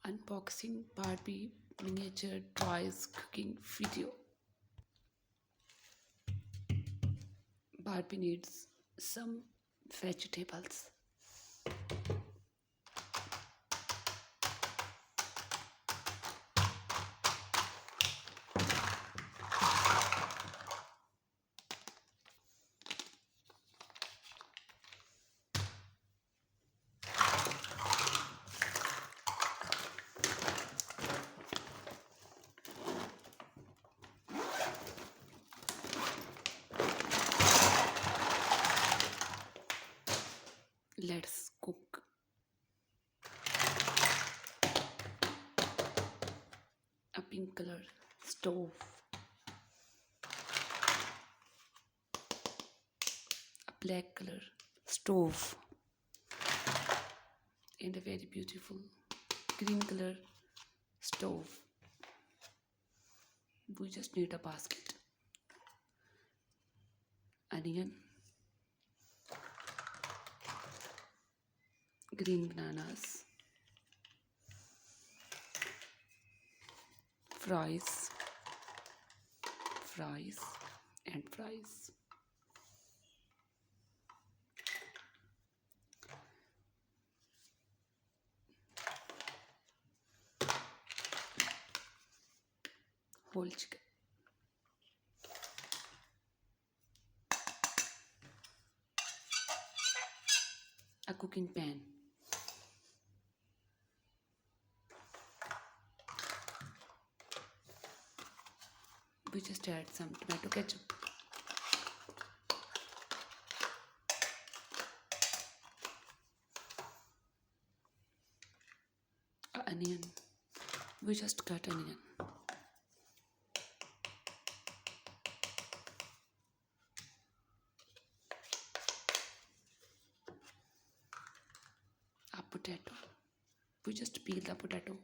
Unboxing Barbie miniature toys cooking video. Barbie needs some vegetables. Let's cook. A pink color stove, a black color stove, and a very beautiful green color stove. We just need a basket, onion, green bananas, fries, fries, and fries. Whole chicken, a cooking pan, we just add some tomato ketchup, a onion, we just cut onion, a potato, we just peel the potato,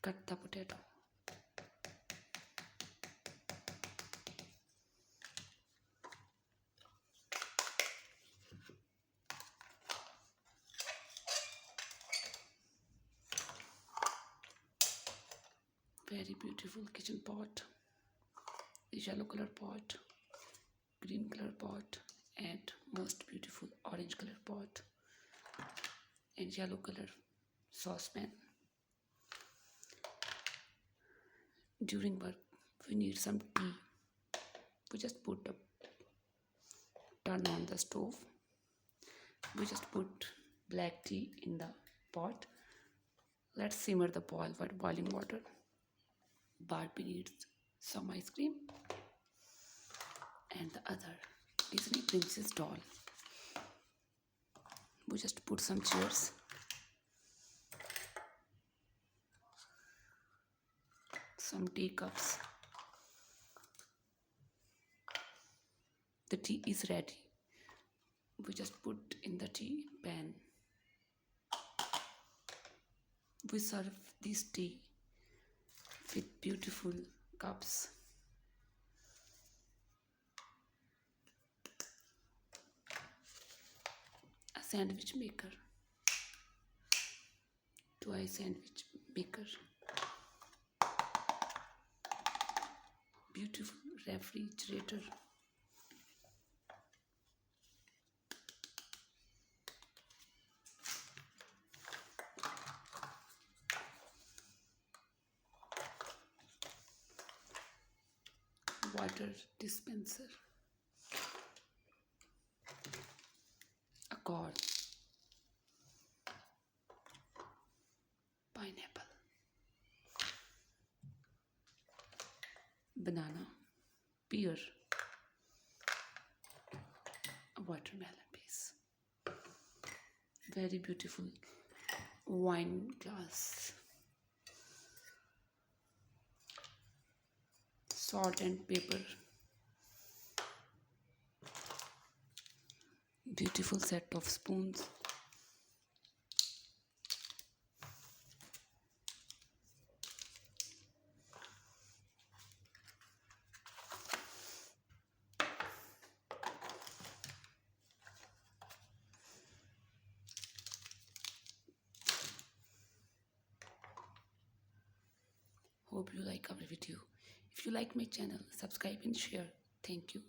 cut the potato, very beautiful kitchen pot, yellow color pot, green color pot, and most beautiful orange color pot, and yellow color saucepan. During work, we need some tea. We just turn on the stove. We just put black tea in the pot. Let's simmer the boiling water. Barbie needs some ice cream, and the other Disney princess doll. We just put some chairs, some teacups. The tea is ready. We just put in the tea pan. We serve this tea with beautiful cups. A sandwich maker, toy sandwich maker, beautiful refrigerator, water dispenser, a corn, pineapple, banana, pear, a watermelon piece, very beautiful wine glass, salt and pepper, beautiful set of spoons, Hope you like our video. If you like my channel, subscribe and share. Thank you.